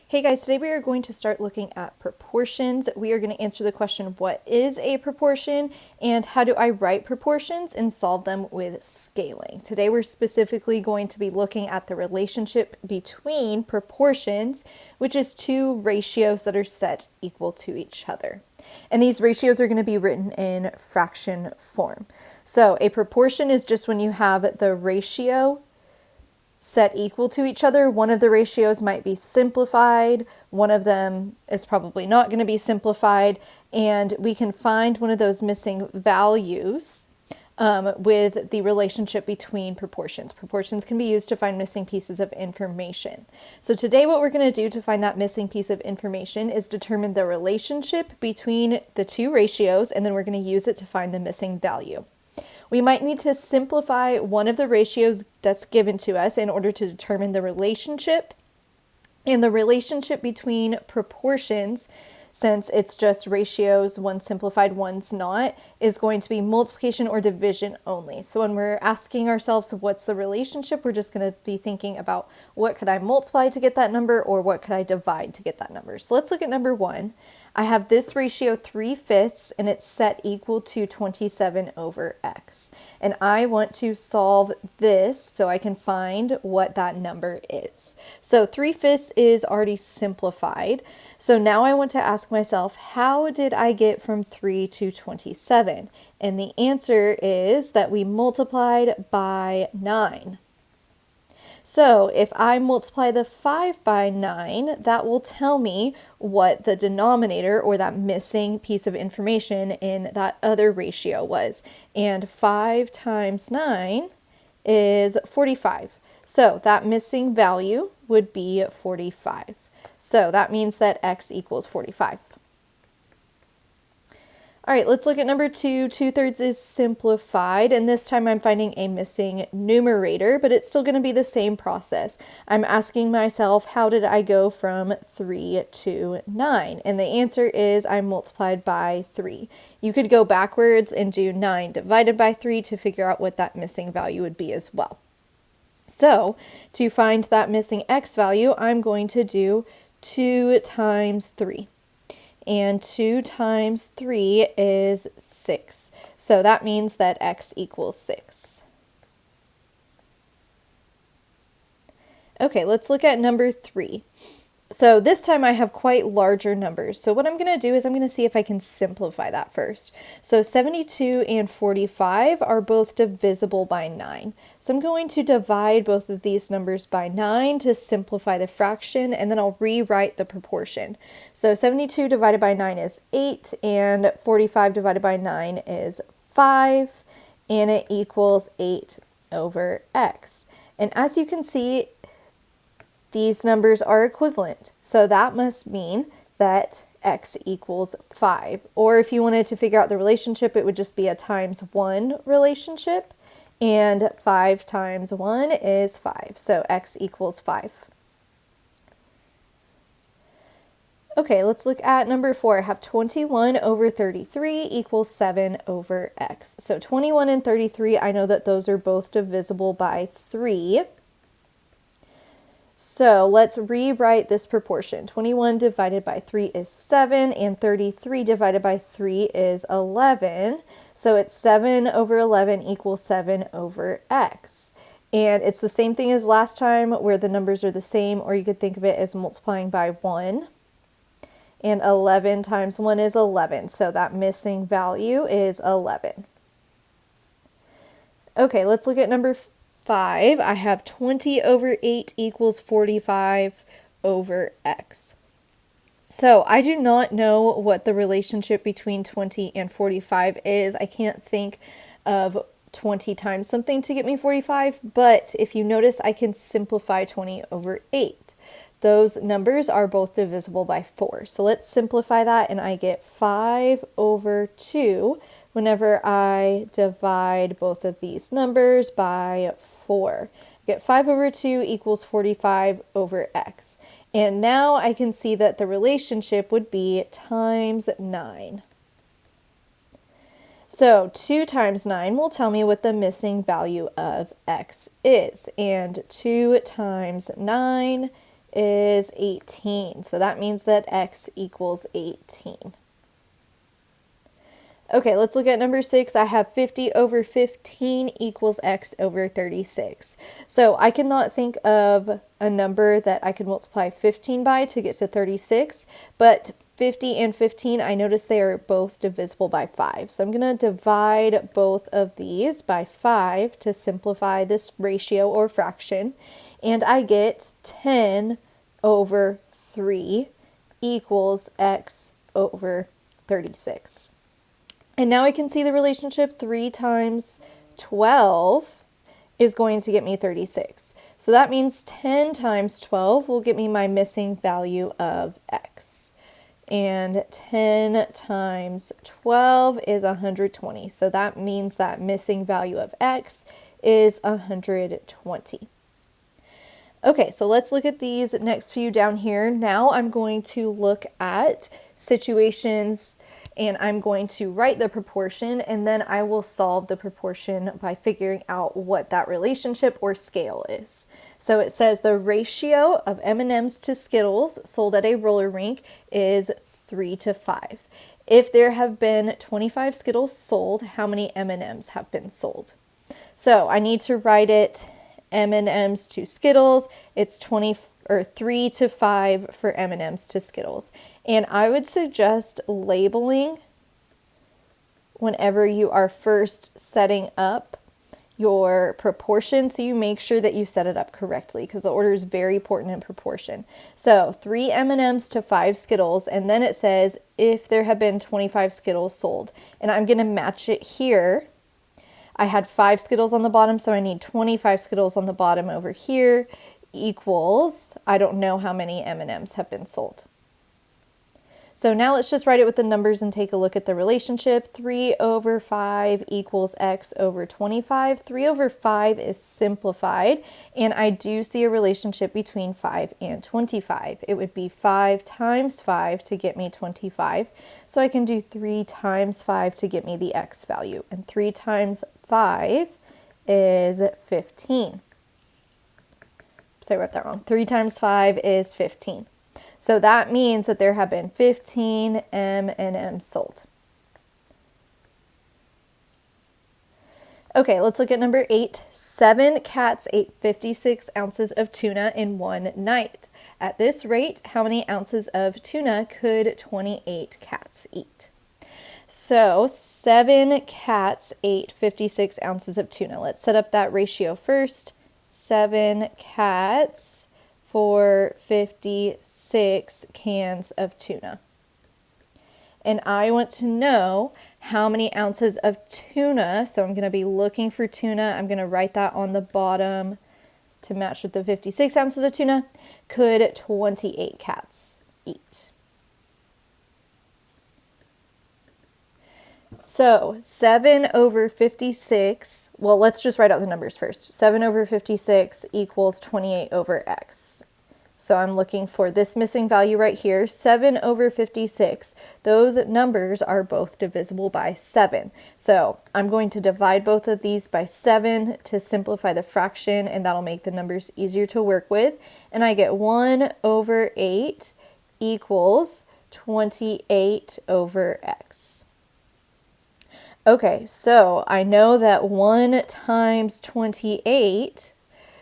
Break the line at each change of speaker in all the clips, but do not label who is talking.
Hey guys, today we are going to start looking at proportions. We are going to answer the question, what is a proportion and how do I write proportions and solve them with scaling. Today we're specifically going to be looking at the relationship between proportions, which is two ratios that are set equal to each other. And these ratios are going to be written in fraction form. So a proportion is just when you have the ratio set equal to each other. One of the ratios might be simplified, one of them is probably not going to be simplified, and we can find one of those missing values with the relationship between proportions. Proportions can be used to find missing pieces of information. So today what we're going to do to find that missing piece of information is determine the relationship between the two ratios, and then we're going to use it to find the missing value. We might need to simplify one of the ratios that's given to us in order to determine the relationship. And the relationship between proportions, since it's just ratios, one's simplified, one's not, is going to be multiplication or division only. So when we're asking ourselves what's the relationship, we're just going to be thinking about what could I multiply to get that number or what could I divide to get that number. So let's look at number one. I have this ratio 3/5 and it's set equal to 27 over x. And I want to solve this so I can find what that number is. So 3/5 is already simplified. So now I want to ask myself, how did I get from 3 to 27? And the answer is that we multiplied by 9. So if I multiply the 5 by 9, that will tell me what the denominator or that missing piece of information in that other ratio was. And 5 times 9 is 45. So that missing value would be 45. So that means that x equals 45. All right, let's look at number two. 2/3 is simplified, and this time I'm finding a missing numerator, but it's still going to be the same process. I'm asking myself, how did I go from 3 to 9? And the answer is I multiplied by 3. You could go backwards and do 9 divided by 3 to figure out what that missing value would be as well. So to find that missing x value, I'm going to do 2 times 3. And 2 times 3 is 6. So that means that x equals 6. Okay, let's look at number 3. So this time I have quite larger numbers. So what I'm going to do is I'm going to see if I can simplify that first. So 72 and 45 are both divisible by 9. So I'm going to divide both of these numbers by 9 to simplify the fraction, and then I'll rewrite the proportion. So 72 divided by 9 is 8, and 45 divided by 9 is 5, and it equals 8 over x. And as you can see, these numbers are equivalent, so that must mean that x equals 5. Or if you wanted to figure out the relationship, it would just be a times 1 relationship, and 5 times 1 is 5, so x equals 5. Okay, let's look at number 4. I have 21 over 33 equals 7 over x. So 21 and 33, I know that those are both divisible by 3. So let's rewrite this proportion. 21 divided by 3 is 7, and 33 divided by 3 is 11. So it's 7 over 11 equals 7 over x. And it's the same thing as last time where the numbers are the same, or you could think of it as multiplying by 1. And 11 times 1 is 11, so that missing value is 11. Okay, let's look at number 5. I have 20 over 8 equals 45 over x. So I do not know what the relationship between 20 and 45 is. I can't think of 20 times something to get me 45, but if you notice, I can simplify 20 over 8. Those numbers are both divisible by 4. So let's simplify that, and I get 5 over 2 whenever I divide both of these numbers by 4. I get 5 over 2 equals 45 over x. And now I can see that the relationship would be times 9. So 2 times 9 will tell me what the missing value of x is. And 2 times 9 is 18. So that means that x equals 18. Okay, let's look at number 6. I have 50 over 15 equals x over 36. So I cannot think of a number that I could multiply 15 by to get to 36, but 50 and 15, I notice they are both divisible by 5. So I'm going to divide both of these by 5 to simplify this ratio or fraction, and I get 10 over 3 equals x over 36. And now I can see the relationship 3 times 12 is going to get me 36. So that means 10 times 12 will get me my missing value of x. And 10 times 12 is 120. So that means that missing value of x is 120. Okay, so let's look at these next few down here. Now I'm going to look at situations and I'm going to write the proportion, and then I will solve the proportion by figuring out what that relationship or scale is. So it says the ratio of M&Ms to Skittles sold at a roller rink is 3 to 5. If there have been 25 Skittles sold, how many M&Ms have been sold? So I need to write it M&Ms to Skittles. It's 3 to 5 for M&Ms to Skittles. And I would suggest labeling whenever you are first setting up your proportion, so you make sure that you set it up correctly, because the order is very important in proportion. So 3 M&Ms to 5 Skittles, and then it says if there have been 25 Skittles sold. And I'm going to match it here. I had 5 Skittles on the bottom, so I need 25 Skittles on the bottom over here equals, I don't know how many M&Ms have been sold. So now let's just write it with the numbers and take a look at the relationship. 3 over 5 equals x over 25. 3 over 5 is simplified, and I do see a relationship between 5 and 25. It would be 5 times 5 to get me 25. So I can do 3 times 5 to get me the x value, and 3 times 5 is 15. So I wrote that wrong. 3 times 5 is 15. So that means that there have been 15 M&Ms sold. Okay, let's look at number 8. 7 cats ate 56 ounces of tuna in one night. At this rate, how many ounces of tuna could 28 cats eat? So 7 cats ate 56 ounces of tuna. Let's set up that ratio first. 7 cats for 56 cans of tuna. And I want to know how many ounces of tuna, so I'm going to be looking for tuna. I'm going to write that on the bottom to match with the 56 ounces of tuna, could 28 cats eat. So 7 over 56, well, let's just write out the numbers first. 7 over 56 equals 28 over x. So I'm looking for this missing value right here, 7 over 56. Those numbers are both divisible by 7. So I'm going to divide both of these by 7 to simplify the fraction, and that'll make the numbers easier to work with. And I get 1 over 8 equals 28 over x. Okay, so I know that 1 times 28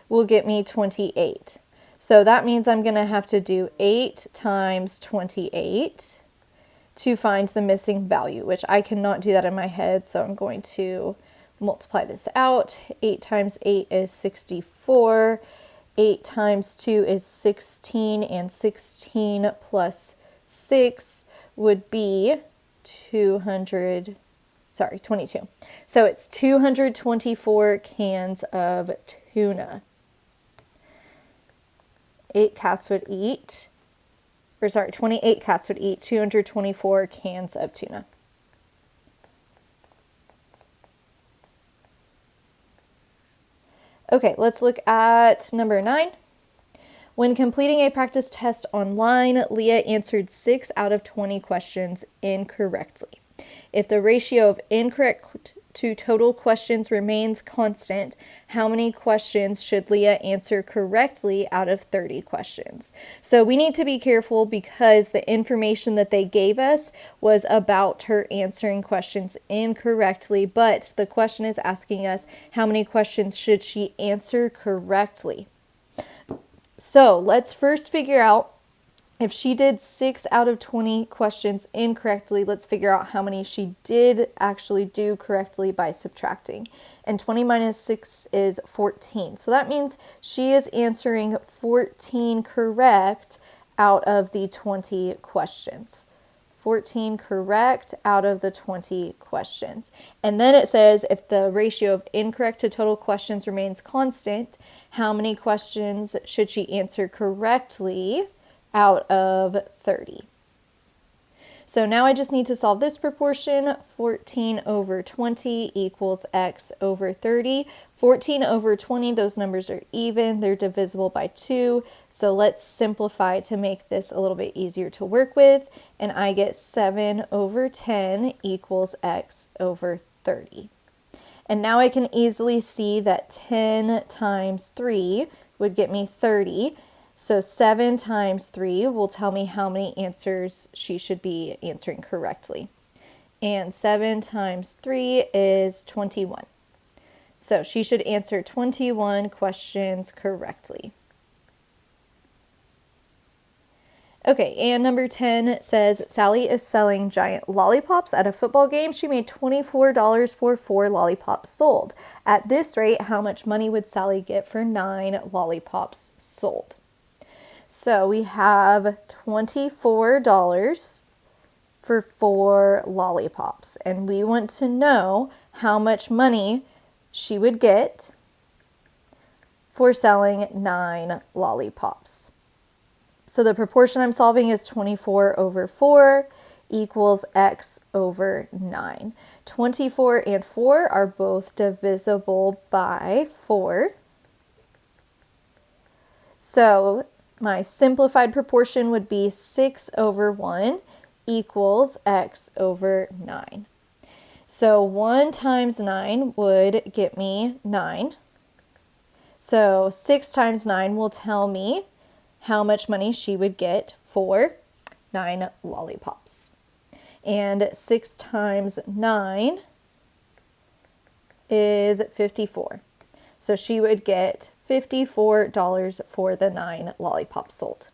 will get me 28. So that means I'm going to have to do 8 times 28 to find the missing value, which I cannot do that in my head, so I'm going to multiply this out. 8 times 8 is 64. 8 times 2 is 16, and 16 plus 6 would be 22. So it's 224 cans of tuna. 28 cats would eat 224 cans of tuna. Okay, let's look at number 9. When completing a practice test online, Leah answered 6 out of 20 questions incorrectly. If the ratio of incorrect to total questions remains constant, how many questions should Leah answer correctly out of 30 questions? So we need to be careful because the information that they gave us was about her answering questions incorrectly, but the question is asking us how many questions should she answer correctly. So let's first figure out if she did 6 out of 20 questions incorrectly. Let's figure out how many she did actually do correctly by subtracting. And 20 minus 6 is 14. So that means she is answering 14 correct out of the 20 questions. 14 correct out of the 20 questions. And then it says if the ratio of incorrect to total questions remains constant, how many questions should she answer correctly out of 30? So now I just need to solve this proportion. 14 over 20 equals x over 30. 14 over 20, those numbers are even. They're divisible by 2. So let's simplify to make this a little bit easier to work with. And I get 7 over 10 equals x over 30. And now I can easily see that 10 times 3 would get me 30. So 7 times 3 will tell me how many answers she should be answering correctly. And 7 times 3 is 21. So she should answer 21 questions correctly. Okay, and number 10 says, Sally is selling giant lollipops at a football game. She made $24 for 4 lollipops sold. At this rate, how much money would Sally get for 9 lollipops sold? So we have $24 for 4 lollipops, and we want to know how much money she would get for selling 9 lollipops. So the proportion I'm solving is 24 over 4 equals x over 9. 24 and 4 are both divisible by 4. So my simplified proportion would be 6 over 1 equals x over 9. So 1 times 9 would get me 9. So 6 times 9 will tell me how much money she would get for 9 lollipops. And 6 times 9 is 54. So she would get $54 for the 9 lollipops sold.